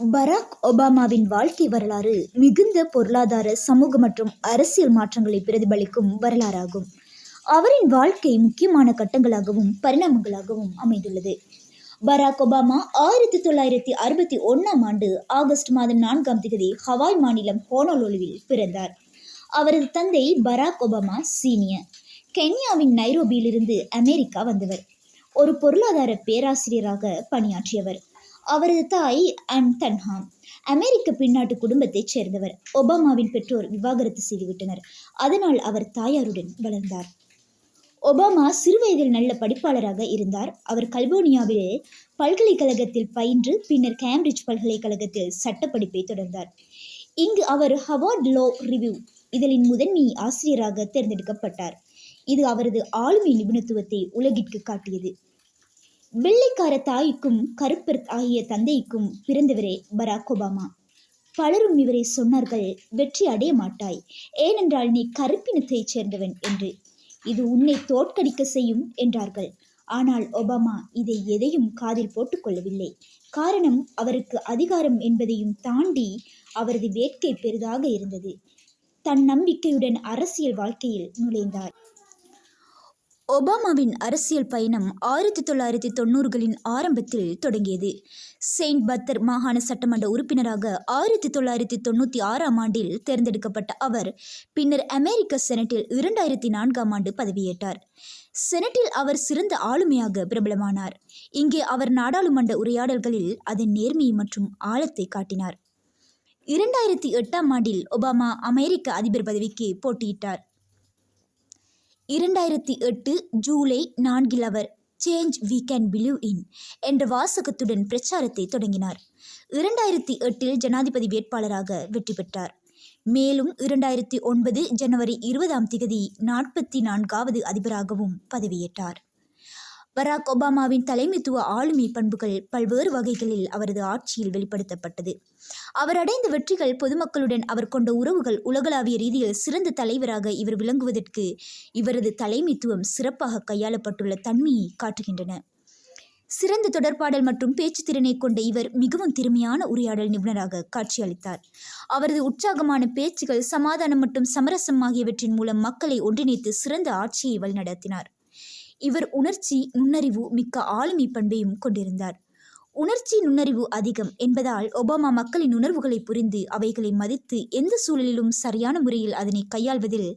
பராக் ஒபாமாவின் வாழ்க்கை வரலாறு மிகுந்த பொருளாதார, சமூக மற்றும் அரசியல் மாற்றங்களை பிரதிபலிக்கும் வரலாறாகும். அவரின் வாழ்க்கை முக்கியமான கட்டங்களாகவும் பரிணாமங்களாகவும் அமைந்துள்ளது. பராக் ஒபாமா 1961ஆம் ஆண்டு ஆகஸ்ட் மாதம் 4ஆம் தேதி ஹவாய் மாநிலம் ஹொனோலுலுவில் பிறந்தார். அவரது தந்தை பராக் ஒபாமா சீனியர் கென்யாவின் நைரோபியிலிருந்து அமெரிக்கா வந்தவர். ஒரு பொருளாதார பேராசிரியராக பணியாற்றியவர். அவரது தாய் அன் தன்ஹாம் அமெரிக்க பின்னாட்டு குடும்பத்தைச் சேர்ந்தவர். ஒபாமாவின் பெற்றோர் விவாகரத்து செய்துவிட்டனர். அதனால் அவர் தாயாருடன் வளர்ந்தார். ஒபாமா சிறுவயதில் நல்ல படிப்பாளராக இருந்தார். அவர் கலிபோர்னியாவிலே பல்கலைக்கழகத்தில் பயின்று பின்னர் கேம்பிரிட்ஜ் பல்கலைக்கழகத்தில் சட்டப்படிப்பை தொடர்ந்தார். இங்கு அவர் ஹவார்ட் லோ ரிவ்யூ இதழின் முதன்மை ஆசிரியராக தேர்ந்தெடுக்கப்பட்டார். இது அவரது ஆளுமை நிபுணத்துவத்தை உலகிற்கு காட்டியது. வெள்ளைக்கார தாய்க்கும் கருப்பர் ஆகிய தந்தைக்கும் பிறந்தவரே பராக் ஒபாமா. பலரும் இவரை சொன்னார்கள், வெற்றி அடைய மாட்டாய், ஏனென்றால் நீ கருப்பினத்தைச் சேர்ந்தவன் என்று. இது உன்னை தோற்கடிக்க செய்யும் என்றார்கள். ஆனால் ஒபாமா இதை எதையும் காதில் போட்டுக்கொள்ளவில்லை. காரணம், அவருக்கு அதிகாரம் என்பதையும் தாண்டி அவரது வேட்கை பெரிதாக இருந்தது. தன் நம்பிக்கையுடன் அரசியல் வாழ்க்கையில் நுழைந்தார். ஒபாமாவின் அரசியல் பயணம் 1990களின் ஆரம்பத்தில் தொடங்கியது. செயின்ட் பத்தர் மாகாண சட்டமன்ற உறுப்பினராக 1996ஆம் ஆண்டில் தேர்ந்தெடுக்கப்பட்ட அவர் பின்னர் அமெரிக்க செனட்டில் 2004ஆம் ஆண்டு பதவியேற்றார். செனட்டில் அவர் சிறந்த ஆளுமையாக பிரபலமானார். இங்கே அவர் நாடாளுமன்ற உரையாடல்களில் அதன் நேர்மையை மற்றும் ஆழத்தை காட்டினார். 2008ஆம் ஆண்டில் ஒபாமா அமெரிக்க அதிபர் பதவிக்கு போட்டியிட்டார். 2008 ஜூலை 4இல் அவர் change we can believe in என்ற வாசகத்துடன் பிரச்சாரத்தை தொடங்கினார். 2008இல் ஜனாதிபதி வேட்பாளராக வெற்றி பெற்றார். மேலும் 2009 ஜனவரி 20ஆம் தேதி 44வது அதிபராகவும் பதவியேற்றார். பராக் ஒபாமாவின் தலைமைத்துவ ஆளுமை பண்புகள் பல்வேறு வகைகளில் அவரது ஆட்சியில் வெளிப்படுத்தப்பட்டது. அவர் அடைந்த வெற்றிகள், பொதுமக்களுடன் அவர் கொண்ட உறவுகள் உலகளாவிய ரீதியில் சிறந்த தலைவராக இவர் விளங்குவதற்கு இவரது தலைமைத்துவம் சிறப்பாக கையாளப்பட்டுள்ள தன்மையை காட்டுகின்றன. சிறந்த தொடர்பாடல் மற்றும் பேச்சு திறனை கொண்ட இவர் மிகவும் திறமையான உரையாடல் நிபுணராக காட்சியளித்தார். அவரது உற்சாகமான பேச்சுகள், சமாதானம் மற்றும் சமரசம் ஆகியவற்றின் மூலம் மக்களை ஒன்றிணைத்து சிறந்த ஆட்சியை வழிநடத்தினார். இவர் உணர்ச்சி நுண்ணறிவு மிக்க ஆளுமை பண்பையும் கொண்டிருந்தார். உணர்ச்சி நுண்ணறிவு அதிகம் என்பதால் ஒபாமா மக்களின் உணர்வுகளை புரிந்து அவைகளை மதித்து எந்த சூழலிலும் சரியான முறையில் அதனை கையாள்வதில்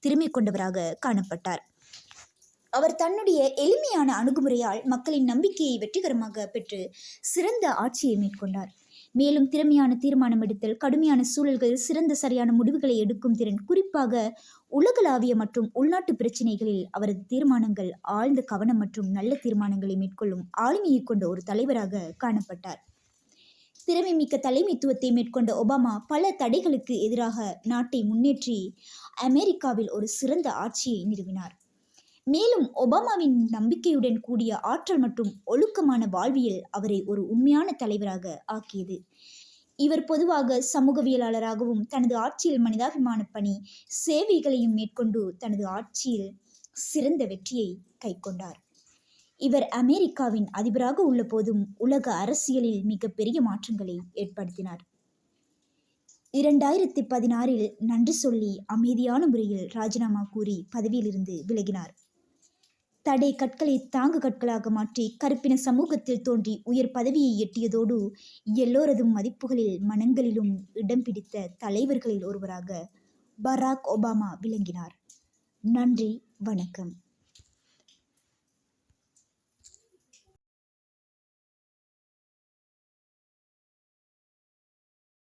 திறமை கொண்டவராக காணப்பட்டார். அவர் தன்னுடைய எளிமையான அணுகுமுறையால் மக்களின் நம்பிக்கையை வெற்றிகரமாக பெற்று சிறந்த ஆட்சியை மேற்கொண்டார். மேலும் திறமையான தீர்மானம் எடுத்தல், கடுமையான சூழல்களில் சிறந்த சரியான முடிவுகளை எடுக்கும் திறன், குறிப்பாக உலகளாவிய மற்றும் உள்நாட்டு பிரச்சினைகளில் அவரது தீர்மானங்கள் ஆழ்ந்த கவனம் மற்றும் நல்ல தீர்மானங்களை மேற்கொள்ளும் ஆளுமையை கொண்ட ஒரு தலைவராக காணப்பட்டார். திறமை மிக்க தலைமைத்துவத்தை மேற்கொண்ட ஒபாமா பல தடைகளுக்கு எதிராக நாட்டை முன்னேற்றி அமெரிக்காவில் ஒரு சிறந்த ஆட்சியை நிறுவினார். மேலும் ஒபாமாவின் நம்பிக்கையுடன் கூடிய ஆற்றல் மற்றும் ஒழுக்கமான வாழ்வியல் அவரை ஒரு உண்மையான தலைவராக ஆக்கியது. இவர் பொதுவாக சமூகவியலாளராகவும் தனது ஆட்சியில் மனிதாபிமான பணி சேவைகளையும் மேற்கொண்டு தனது ஆட்சியில் சிறந்த வெற்றியை கைக்கொண்டார். இவர் அமெரிக்காவின் அதிபராக உள்ள போதும் உலக அரசியலில் மிக பெரிய மாற்றங்களை ஏற்படுத்தினார். 2016இல் நன்றி சொல்லி அமைதியான முறையில் ராஜினாமா கூறி பதவியிலிருந்து விலகினார். தடை கற்களை தாங்கு கற்களாக மாற்றி கருப்பின சமூகத்தில் தோன்றி உயர் பதவியை எட்டியதோடு எல்லோரதும் மதிப்புகளில் மனங்களிலும் இடம் பிடித்த தலைவர்களில் ஒருவராக பராக் ஒபாமா விளங்கினார். நன்றி, வணக்கம்.